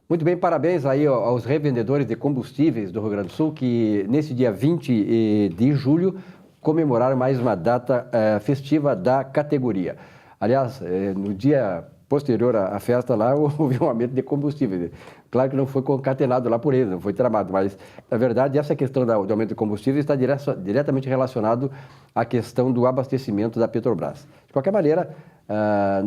Muito bem, parabéns aí aos revendedores de combustíveis do Rio Grande do Sul, que nesse dia 20 de julho comemoraram mais uma data festiva da categoria. Aliás, no dia posterior à festa lá, houve um aumento de combustível. Claro que não foi concatenado lá por eles, não foi tramado, mas, na verdade, essa questão do aumento de combustível está diretamente relacionado à questão do abastecimento da Petrobras. De qualquer maneira,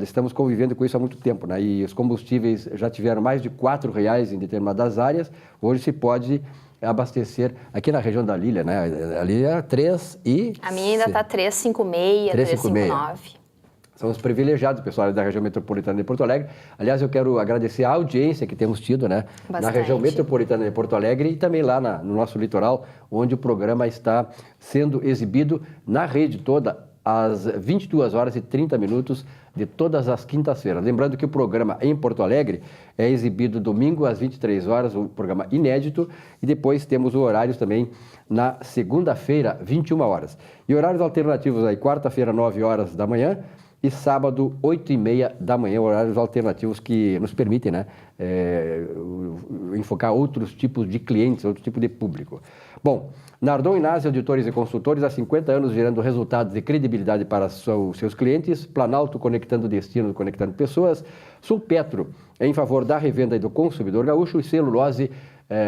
estamos convivendo com isso há muito tempo, né? E os combustíveis já tiveram mais de R$4 em determinadas áreas. Hoje se pode abastecer aqui na região da Lília, né? Ali é 3 e... A minha ainda está 3,56, 3,59. São os privilegiados, pessoal da região metropolitana de Porto Alegre. Aliás, eu quero agradecer a audiência que temos tido, né? Na região metropolitana de Porto Alegre e também lá no nosso litoral, onde o programa está sendo exibido na rede toda, às 22h30 de todas as quintas-feiras. Lembrando que o programa em Porto Alegre é exibido domingo às 23 horas, um programa inédito, e depois temos os horários também na segunda-feira, 21 horas. E horários alternativos aí, quarta-feira, 9 horas da manhã, e sábado, 8h30 da manhã, horários alternativos que nos permitem, né, enfocar outros tipos de clientes, outro tipo de público. Bom, Nardon Inácio, auditores e consultores, há 50 anos gerando resultados e credibilidade para seus clientes, Planalto conectando destino, conectando pessoas, Sulpetro em favor da revenda e do consumidor gaúcho e Celulose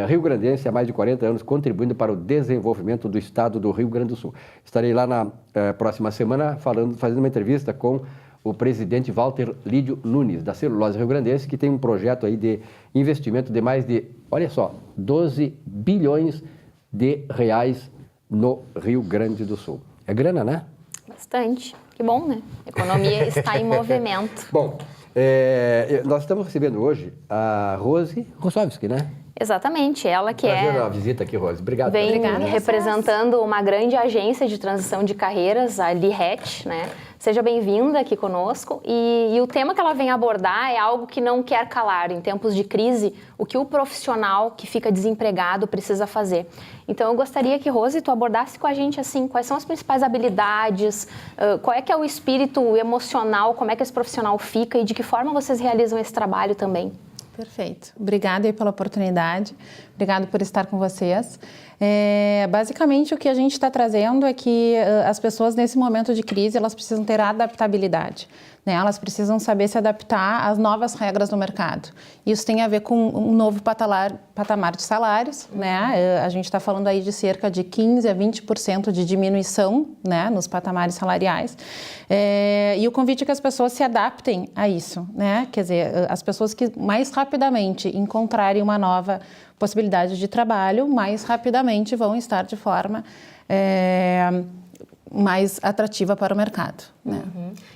rio-grandense há mais de 40 anos, contribuindo para o desenvolvimento do estado do Rio Grande do Sul. Estarei lá na próxima semana fazendo uma entrevista com o presidente Walter Lídio Nunes, da Celulose rio-grandense, que tem um projeto aí de investimento de mais de, olha só, 12 bilhões de reais no Rio Grande do Sul. É grana, né? Bastante. Que bom, né? A economia está em movimento. Bom, nós estamos recebendo hoje a Rose Rossovski, né? Exatamente, ela que Prazer a visita aqui, Rose. Obrigado. Vem representando uma grande agência de transição de carreiras, a Lihat, né? Seja bem-vinda aqui conosco. E o tema que ela vem abordar é algo que não quer calar. Em tempos de crise, o que o profissional que fica desempregado precisa fazer. Então, eu gostaria que, Rose, tu abordasse com a gente, assim, quais são as principais habilidades, qual é que é o espírito emocional, como é que esse profissional fica e de que forma vocês realizam esse trabalho também. Perfeito. Obrigada aí pela oportunidade. Obrigado por estar com vocês. Basicamente, o que a gente está trazendo é que as pessoas, nesse momento de crise, elas precisam ter adaptabilidade, né? Elas precisam saber se adaptar às novas regras do mercado. Isso tem a ver com um novo patamar de salários, né? A gente está falando aí de cerca de 15% a 20% de diminuição, né, nos patamares salariais. E o convite é que as pessoas se adaptem a isso, né? Quer dizer, as pessoas que mais rapidamente encontrarem uma nova possibilidade de trabalho, mais rapidamente vão estar de forma mais atrativa para o mercado, né?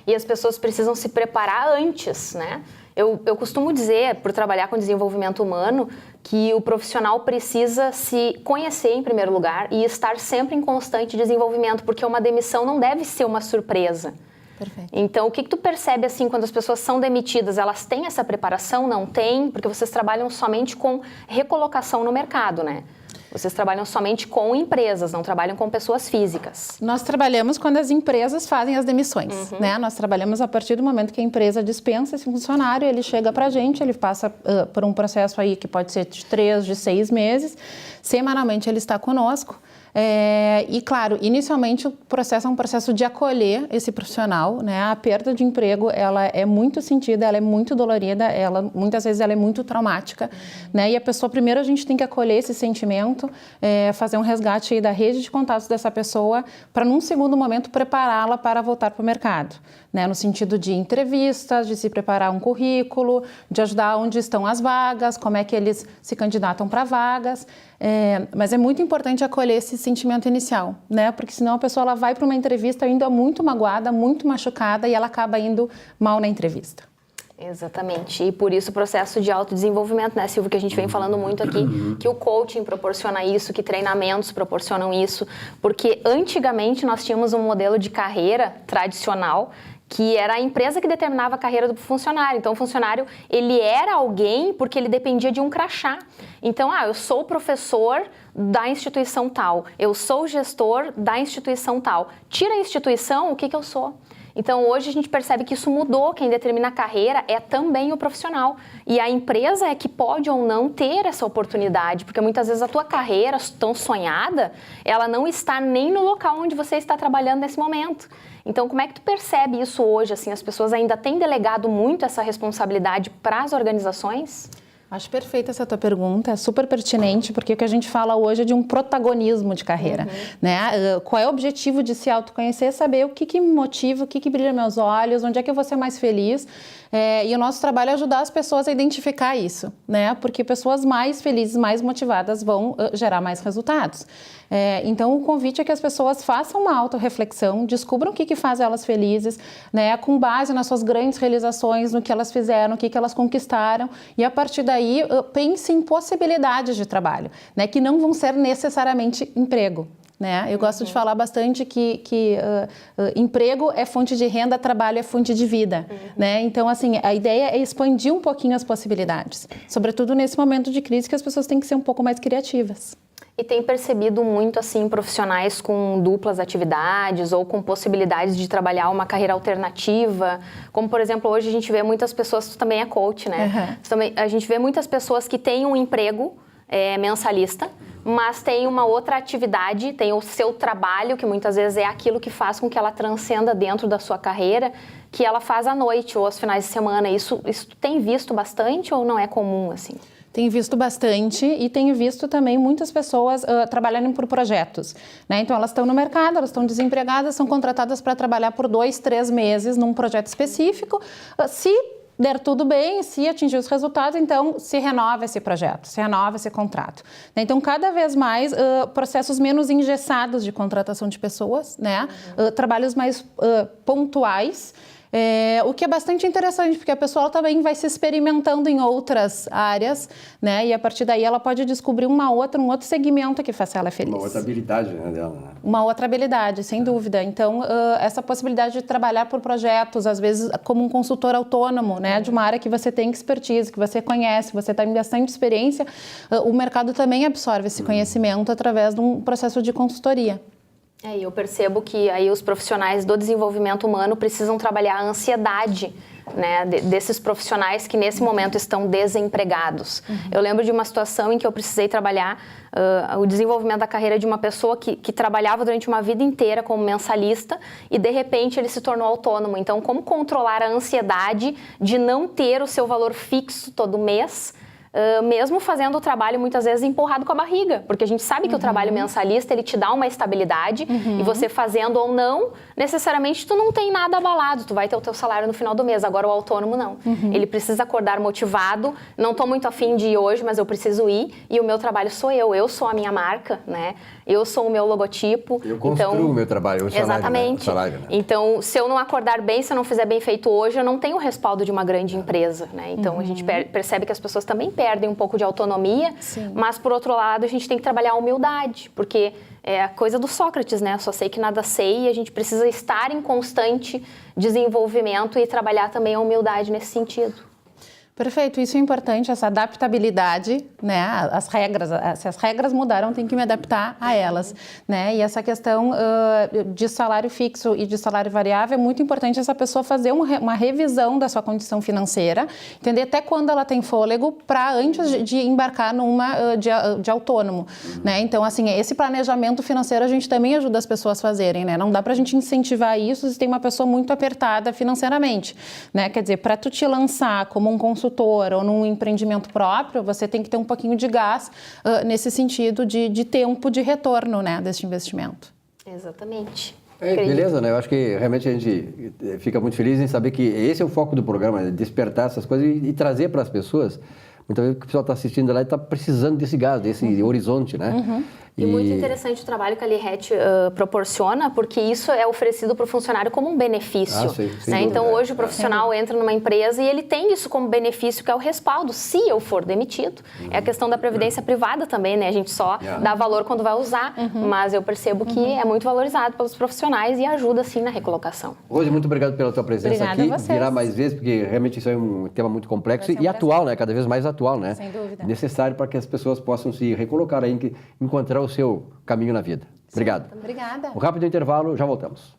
E as pessoas precisam se preparar antes, né? Eu costumo dizer, por trabalhar com desenvolvimento humano, que o profissional precisa se conhecer em primeiro lugar e estar sempre em constante desenvolvimento, porque uma demissão não deve ser uma surpresa. Perfeito. Então, o que tu percebe, assim, quando as pessoas são demitidas? Elas têm essa preparação? Não têm? Porque vocês trabalham somente com recolocação no mercado, né? Vocês trabalham somente com empresas, não trabalham com pessoas físicas. Nós trabalhamos quando as empresas fazem as demissões, né? Nós trabalhamos a partir do momento que a empresa dispensa esse funcionário, ele chega para a gente, ele passa por um processo aí que pode ser de 3, de 6 meses. Semanalmente ele está conosco. E, claro, inicialmente o processo é um processo de acolher esse profissional, né? A perda de emprego, ela é muito sentida, ela é muito dolorida, muitas vezes ela é muito traumática, né? E a pessoa, primeiro a gente tem que acolher esse sentimento, fazer um resgate aí da rede de contatos dessa pessoa, para num segundo momento prepará-la para voltar para o mercado, né? No sentido de entrevistas, de se preparar um currículo, de ajudar onde estão as vagas, como é que eles se candidatam para vagas. Mas é muito importante acolher esse sentimento inicial, né? Porque senão a pessoa ela vai para uma entrevista ainda muito magoada, muito machucada e ela acaba indo mal na entrevista. Exatamente, e por isso o processo de autodesenvolvimento, né, Silvio, que a gente vem falando muito aqui, que o coaching proporciona isso, que treinamentos proporcionam isso, porque antigamente nós tínhamos um modelo de carreira tradicional que era a empresa que determinava a carreira do funcionário. Então, o funcionário, ele era alguém porque ele dependia de um crachá. Então, eu sou professor da instituição tal, eu sou gestor da instituição tal. Tira a instituição, o que eu sou? Então, hoje a gente percebe que isso mudou. Quem determina a carreira é também o profissional. E a empresa é que pode ou não ter essa oportunidade, porque muitas vezes a tua carreira tão sonhada, ela não está nem no local onde você está trabalhando nesse momento. Então, como é que tu percebe isso hoje? Assim, as pessoas ainda têm delegado muito essa responsabilidade para as organizações? Acho perfeita essa tua pergunta, é super pertinente, porque o que a gente fala hoje é de um protagonismo de carreira, né? Qual é o objetivo de se autoconhecer? Saber o que me motiva, o que brilha meus olhos, onde é que eu vou ser mais feliz. E o nosso trabalho é ajudar as pessoas a identificar isso, né? Porque pessoas mais felizes, mais motivadas vão gerar mais resultados. Então, o convite é que as pessoas façam uma autorreflexão, descubram o que faz elas felizes, né? Com base nas suas grandes realizações, no que elas fizeram, o que elas conquistaram, e a partir daí pense em possibilidades de trabalho, né? Que não vão ser necessariamente emprego. Né? Eu gosto de falar bastante que emprego é fonte de renda, trabalho é fonte de vida. Né? Então, assim, a ideia é expandir um pouquinho as possibilidades, sobretudo nesse momento de crise que as pessoas têm que ser um pouco mais criativas. E tem percebido muito, assim, profissionais com duplas atividades ou com possibilidades de trabalhar uma carreira alternativa, como, por exemplo, hoje a gente vê muitas pessoas, tu também é coach, né? A gente vê muitas pessoas que têm um emprego mensalista, mas tem uma outra atividade, tem o seu trabalho, que muitas vezes é aquilo que faz com que ela transcenda dentro da sua carreira, que ela faz à noite ou aos finais de semana. Isso tem visto bastante ou não é comum, assim? Tenho visto bastante e tenho visto também muitas pessoas trabalhando por projetos, né? Então, elas estão no mercado, elas estão desempregadas, são contratadas para trabalhar por 2, 3 meses num projeto específico. Se der tudo bem, se atingir os resultados, então se renova esse projeto, se renova esse contrato. Então, cada vez mais processos menos engessados de contratação de pessoas, né? Trabalhos mais pontuais, o que é bastante interessante, porque a pessoa também vai se experimentando em outras áreas, né? E a partir daí ela pode descobrir um outro segmento que faça ela feliz. Uma outra habilidade, né, dela, né? Uma outra habilidade, sem dúvida. Então, essa possibilidade de trabalhar por projetos, às vezes como um consultor autônomo, né? De uma área que você tem expertise, que você conhece, você tem bastante experiência, o mercado também absorve esse conhecimento através de um processo de consultoria. E eu percebo que aí os profissionais do desenvolvimento humano precisam trabalhar a ansiedade, né, desses profissionais que nesse momento estão desempregados. Eu lembro de uma situação em que eu precisei trabalhar o desenvolvimento da carreira de uma pessoa que trabalhava durante uma vida inteira como mensalista e de repente ele se tornou autônomo. Então, como controlar a ansiedade de não ter o seu valor fixo todo mês, mesmo fazendo o trabalho muitas vezes empurrado com a barriga, porque a gente sabe que o trabalho mensalista ele te dá uma estabilidade e você fazendo ou não, necessariamente tu não tem nada abalado, tu vai ter o teu salário no final do mês. Agora o autônomo não, ele precisa acordar motivado, não estou muito afim de ir hoje, mas eu preciso ir e o meu trabalho sou eu sou a minha marca, né? Eu sou o meu logotipo. Eu construo o meu trabalho, o salário. Exatamente. Né? O salário, né? Então, se eu não acordar bem, se eu não fizer bem feito hoje, eu não tenho o respaldo de uma grande empresa, né? Então, a gente percebe que as pessoas também perdem um pouco de autonomia, mas, por outro lado, a gente tem que trabalhar a humildade, porque é a coisa do Sócrates, né? Eu só sei que nada sei e a gente precisa estar em constante desenvolvimento e trabalhar também a humildade nesse sentido. Perfeito, isso é importante, essa adaptabilidade, né? As regras, se as regras mudaram, tem que me adaptar a elas, né? E essa questão de salário fixo e de salário variável é muito importante essa pessoa fazer uma revisão da sua condição financeira, entender até quando ela tem fôlego para antes de embarcar numa de autônomo, né? Então, assim, esse planejamento financeiro a gente também ajuda as pessoas a fazerem, né? Não dá pra gente incentivar isso se tem uma pessoa muito apertada financeiramente, né? Quer dizer, para tu te lançar como um consultor ou num empreendimento próprio, você tem que ter um pouquinho de gás nesse sentido de tempo de retorno, né, desse investimento. Exatamente. Beleza, né? Eu acho que realmente a gente fica muito feliz em saber que esse é o foco do programa, né? Despertar essas coisas e trazer para as pessoas. Muitas vezes o pessoal está assistindo lá e está precisando desse gás, desse horizonte, né? E muito interessante o trabalho que a Liret proporciona, porque isso é oferecido para o funcionário como um benefício. Sim, né? Então, hoje o profissional entra numa empresa e ele tem isso como benefício, que é o respaldo, se eu for demitido. É a questão da previdência privada também, né? A gente só dá valor quando vai usar, mas eu percebo que é muito valorizado pelos profissionais e ajuda, sim, na recolocação. Rose, muito obrigado pela tua presença Obrigada aqui. a vocês. Virá mais vezes, porque realmente isso é um tema muito complexo e atual, né? Cada vez mais atual, né? Sem dúvida. Necessário para que as pessoas possam se recolocar aí, encontrar o seu caminho na vida. Obrigado. Obrigada. Um rápido intervalo, já voltamos.